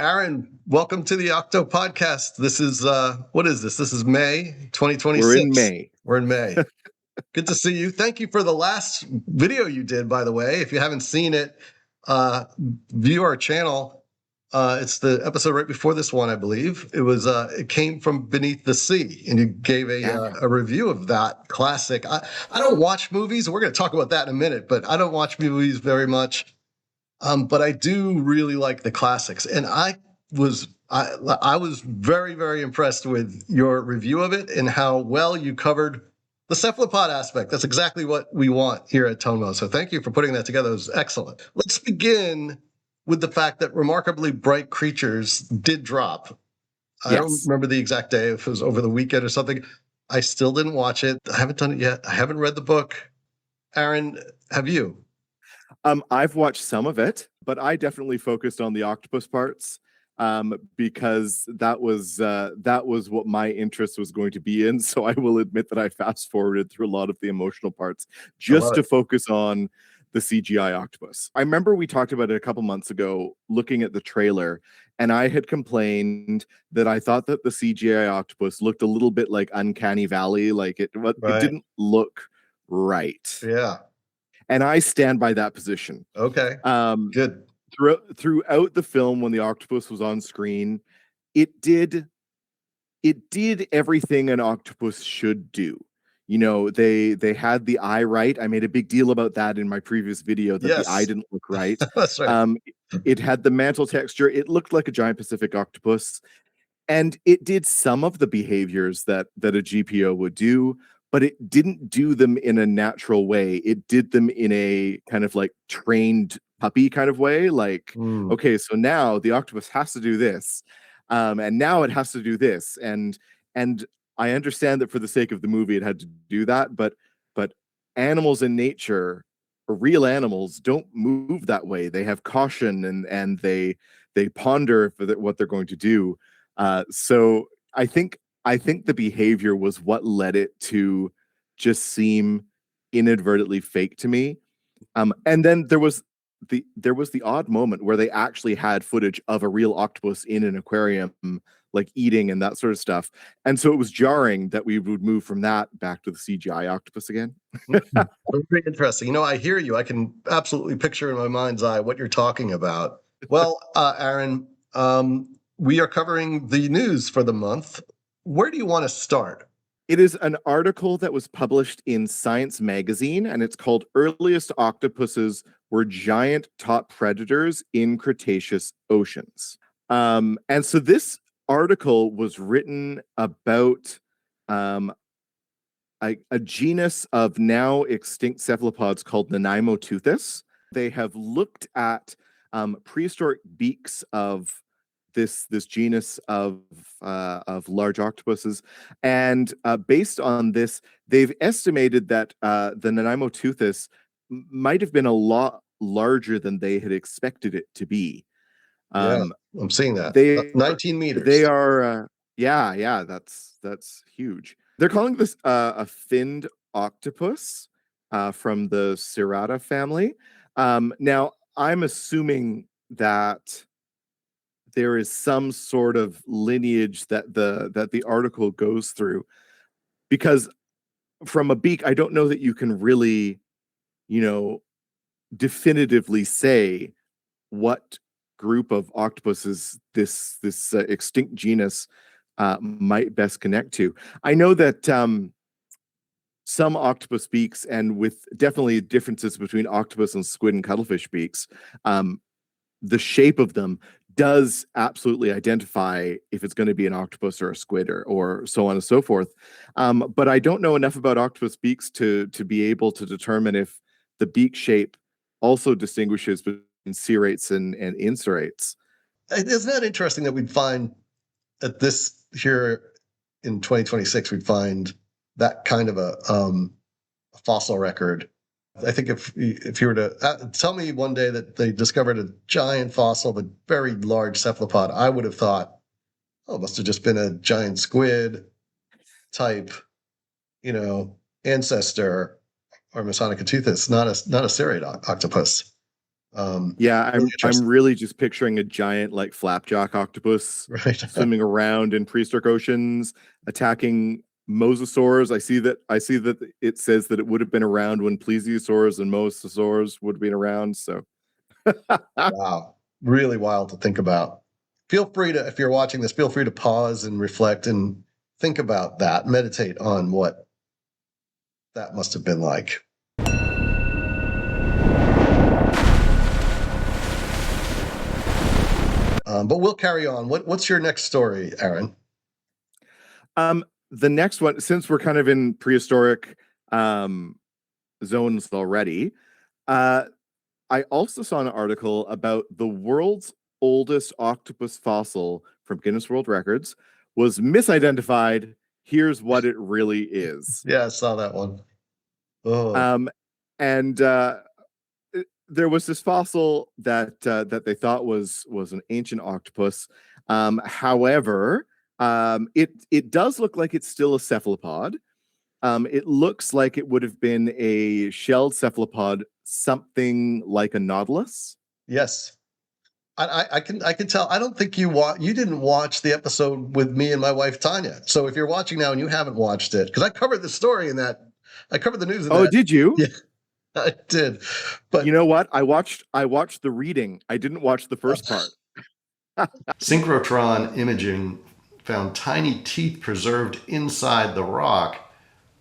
Aaron, welcome to the Octopodcast. This is what is this? This is May 2026. We're in May. We're in May. Good to see you. Thank you for the last video you did, by the way. If you haven't seen it, view our channel. It's the episode right before this one, I believe. It came from Beneath the Sea, and you gave a review of that classic. I don't watch movies. We're going to talk about that in a minute, but I don't watch movies very much. But I do really like the classics, and I was very, very impressed with your review of it and how well you covered the cephalopod aspect. That's exactly what we want here at TONMO. So thank you for putting that together. It was excellent. Let's begin with the fact that Remarkably Bright Creatures did drop. I don't remember the exact day, if it was over the weekend or something. I still didn't watch it. I haven't done it yet. I haven't read the book. Aaron, have you? I've watched some of it, but I definitely focused on the octopus parts because that was what my interest was going to be in. So I will admit that I fast forwarded through a lot of the emotional parts just to focus on the CGI octopus. I remember we talked about it a couple months ago, looking at the trailer, and I had complained that I thought that the CGI octopus looked a little bit like Uncanny Valley, like it didn't look right. Yeah. And I stand by that position. Okay. Good. Throughout the film, when the octopus was on screen, it did everything an octopus should do. You know, they had the eye right. I made a big deal about that in my previous video, that the eye didn't look right. That's right. It had the mantle texture. It looked like a giant Pacific octopus. And it did some of the behaviors that a GPO would do, but it didn't do them in a natural way. It did them in a kind of like trained puppy kind of way. Like, okay, so now the octopus has to do this, and now it has to do this. And I understand that for the sake of the movie, it had to do that, but animals in nature, or real animals, don't move that way. They have caution and they ponder for what they're going to do. So I think the behavior was what led it to just seem inadvertently fake to me. And then there was the odd moment where they actually had footage of a real octopus in an aquarium, like eating and that sort of stuff. And so it was jarring that we would move from that back to the CGI octopus again. Very interesting. You know, I hear you. I can absolutely picture in my mind's eye what you're talking about. Well, Aaron, we are covering the news for the month. Where do you want to start? It is an article that was published in Science magazine, and it's called "Earliest Octopuses Were Giant Top Predators in Cretaceous Oceans." And so this article was written about a genus of now extinct cephalopods called Nanaimoteuthis. They have looked at prehistoric beaks of this genus of large octopuses, and based on this, they've estimated that the Nanaimoteuthis might have been a lot larger than they had expected it to be. I'm seeing that. 19 meters. They are, that's huge. They're calling this a finned octopus from the Cerata family. Now, I'm assuming that there is some sort of lineage that the article goes through, because from a beak, I don't know that you can really, definitively say what group of octopuses this extinct genus might best connect to. I know that some octopus beaks, and with definitely differences between octopus and squid and cuttlefish beaks, the shape of them does absolutely identify if it's going to be an octopus or a squid or so on and so forth. But I don't know enough about octopus beaks to be able to determine if the beak shape also distinguishes between serrates and inserrates. Isn't that interesting that we'd find at this here in 2026, we'd find that kind of a fossil record? I think if you were to tell me one day that they discovered a giant fossil of a very large cephalopod, I would have thought, oh, it must have just been a giant squid type, ancestor, or Nanaimoteuthis, not a serrate octopus. Yeah, Really I'm interesting. really just picturing a giant like flapjack octopus Right. swimming around in prehistoric oceans, attacking mosasaurs. I see that it says that it would have been around when plesiosaurs and mosasaurs would have been around. So Wow. Really wild to think about. Feel free to, if you're watching this, feel free to pause and reflect and think about that. Meditate on what that must have been like. But we'll carry on. What's your next story, Aaron? the next one, since we're kind of in prehistoric zones already, uh, I also saw an article about the world's oldest octopus fossil from Guinness World Records was misidentified. Here's what it really is. Yeah, I saw that one. Oh, And there was this fossil that they thought was an ancient octopus. However, it does look like it's still a cephalopod. It looks like it would have been a shelled cephalopod, something like a nautilus. yes. I can tell. I don't think you didn't watch the episode with me and my wife Tanya. So if you're watching now and you haven't watched it, because I covered the story in that, I covered the news in Oh, that. did you? Yeah, I did. But You know what? I watched the reading. I didn't watch the first part. synchrotron imaging found tiny teeth preserved inside the rock.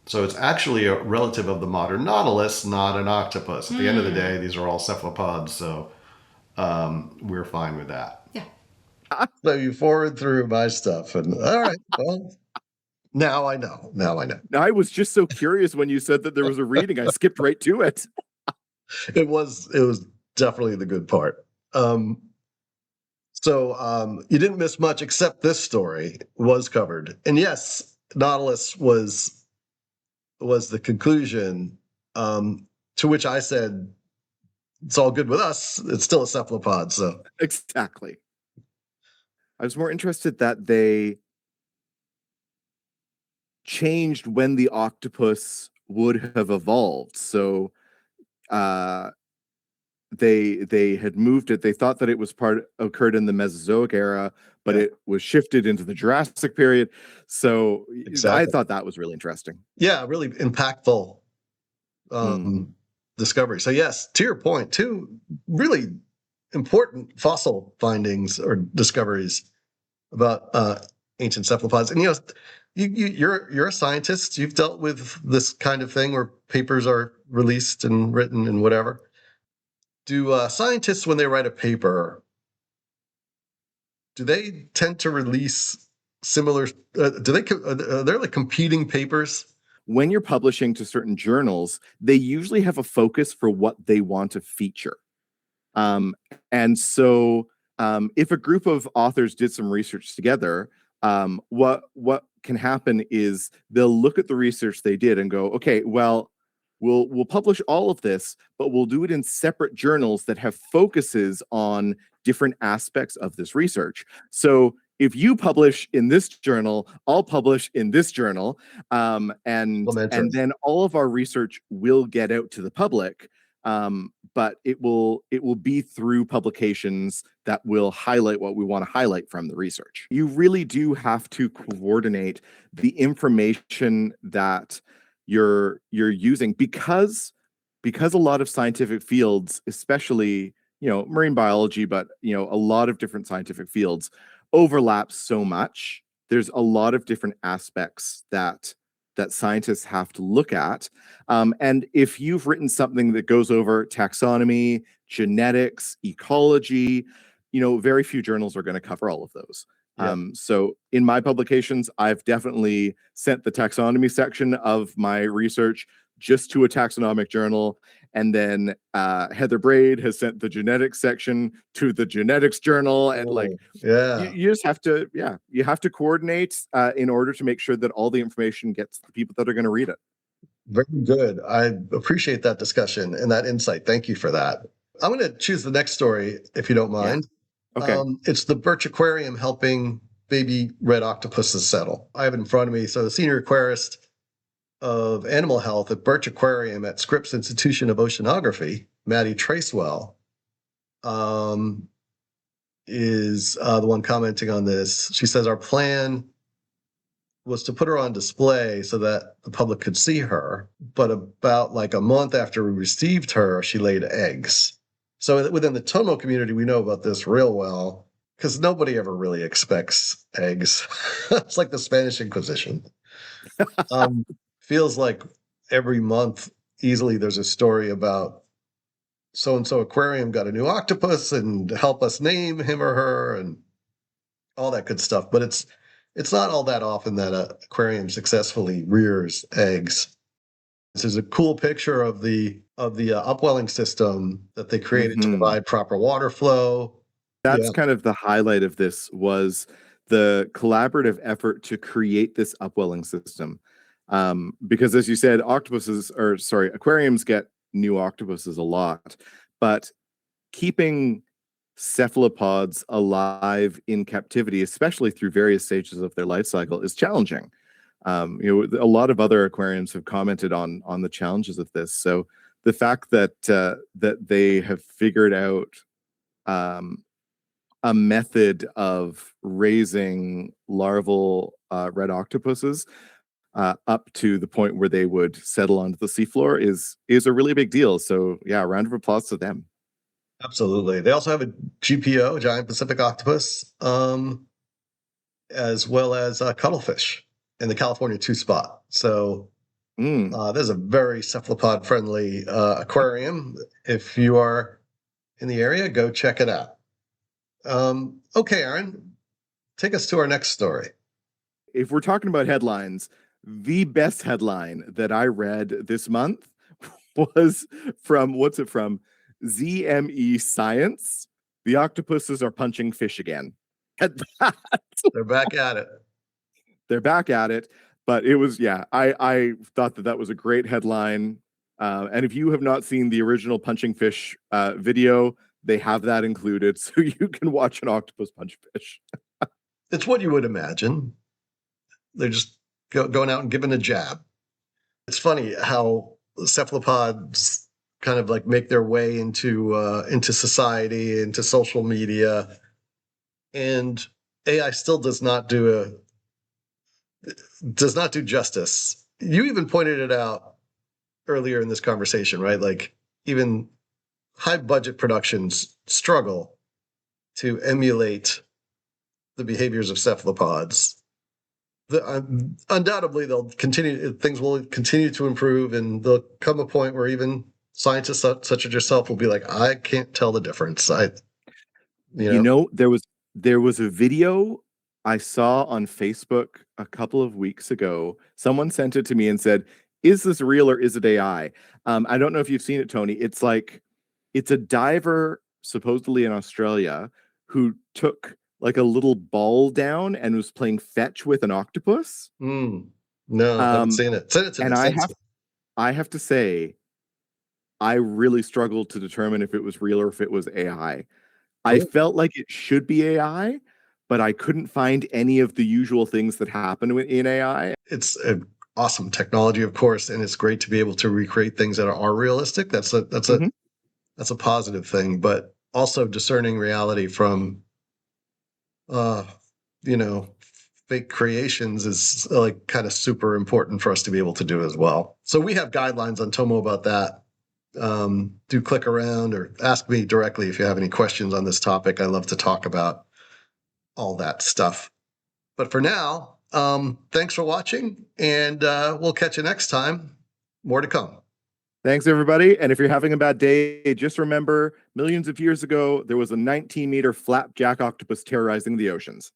So it's actually a relative of the modern nautilus, not an octopus. At the end of the day, these are all cephalopods, so we're fine with that. Yeah. So you forward through my stuff, and all right, well, now I know. Now I know. I was just so curious when you said that there was a reading. I skipped right to it. It was definitely the good part. So you didn't miss much, except this story was covered, and yes, nautilus was the conclusion. To which I said, "It's all good with us. It's still a cephalopod." So Exactly. I was more interested that they changed when the octopus would have evolved. So they had moved it. They thought that it was occurred in the Mesozoic era, but Yeah. it was shifted into the Jurassic period. So Exactly. I thought that was really interesting. Yeah, really impactful discovery. So yes, to your point, two really important fossil findings or discoveries about ancient cephalopods. And you're a scientist. You've dealt with this kind of thing where papers are released and written and whatever. Do scientists, when they write a paper, do they tend to release similar? Are there like competing papers? When you're publishing to certain journals, they usually have a focus for what they want to feature. And so if a group of authors did some research together, what can happen is they'll look at the research they did and go, okay, well, we'll publish all of this, but we'll do it in separate journals that have focuses on different aspects of this research. So if you publish in this journal, I'll publish in this journal, and then all of our research will get out to the public. But it will be through publications that will highlight what we want to highlight from the research. You really do have to coordinate the information that you're using because a lot of scientific fields, especially marine biology, but a lot of different scientific fields overlap so much. There's a lot of different aspects that scientists have to look at. And if you've written something that goes over taxonomy, genetics, ecology, very few journals are going to cover all of those. Yeah. So in my publications, I've definitely sent the taxonomy section of my research just to a taxonomic journal. And then Heather Braid has sent the genetics section to the genetics journal. And you just have to, you have to coordinate in order to make sure that all the information gets to the people that are going to read it. Very good. I appreciate that discussion and that insight. Thank you for that. I'm going to choose the next story, if you don't mind. Yeah. Okay. It's the Birch Aquarium helping baby red octopuses settle. I have it in front of me. So the senior aquarist of animal health at Birch Aquarium at Scripps Institution of Oceanography, Maddie Tracewell, is the one commenting on this. She says, our plan was to put her on display so that the public could see her. But about like a month after we received her, she laid eggs. So within the TONMO community, we know about this real well because nobody ever really expects eggs. It's like the Spanish Inquisition. Feels like every month easily there's a story about so-and-so aquarium got a new octopus and help us name him or her and all that good stuff. But it's not all that often that an aquarium successfully rears eggs. This is a cool picture of the upwelling system that they created to provide proper water flow. That's kind of the highlight of this, was the collaborative effort to create this upwelling system. Because as you said, aquariums get new octopuses a lot, but keeping cephalopods alive in captivity, especially through various stages of their life cycle, is challenging. A lot of other aquariums have commented on the challenges of this. So the fact that that they have figured out a method of raising larval red octopuses up to the point where they would settle onto the seafloor is a really big deal. So yeah, a round of applause to them. Absolutely. They also have a GPO, Giant Pacific Octopus, as well as cuttlefish in the California 2 spot. So there's a very cephalopod-friendly aquarium. If you are in the area, go check it out. Okay, Aaron, take us to our next story. If we're talking about headlines, the best headline that I read this month was from, what's it from? ZME Science. The octopuses are punching fish again. They're back at it. They're back at it. But it was, yeah, I thought that was a great headline. And if you have not seen the original punching fish video, they have that included, so you can watch an octopus punch fish. It's what you would imagine. They're just going out and giving a jab. It's funny how cephalopods kind of like make their way into society, into social media, and AI still does not do justice. You even pointed it out earlier in this conversation, right? Like even high budget productions struggle to emulate the behaviors of cephalopods. Undoubtedly, things will continue to improve, and there'll come a point where even scientists such as yourself will be like, I can't tell the difference. There was a video I saw on Facebook a couple of weeks ago. Someone sent it to me and said, is this real or is it AI? I don't know if you've seen it, Tony. It's a diver, supposedly in Australia, who took like a little ball down and was playing fetch with an octopus. No, I haven't seen it. Send it to me. And I have to say, I really struggled to determine if it was real or if it was AI. I felt like it should be AI, but I couldn't find any of the usual things that happen in AI. It's an awesome technology, of course, and it's great to be able to recreate things that are realistic. That's a positive thing, but also discerning reality from fake creations is like kind of super important for us to be able to do as well. So we have guidelines on TONMO about that. Do click around or ask me directly if you have any questions on this topic. I love to talk about all that stuff. But for now, thanks for watching, and we'll catch you next time. More to come. Thanks, everybody. And if you're having a bad day, just remember, millions of years ago, there was a 19-meter flapjack octopus terrorizing the oceans.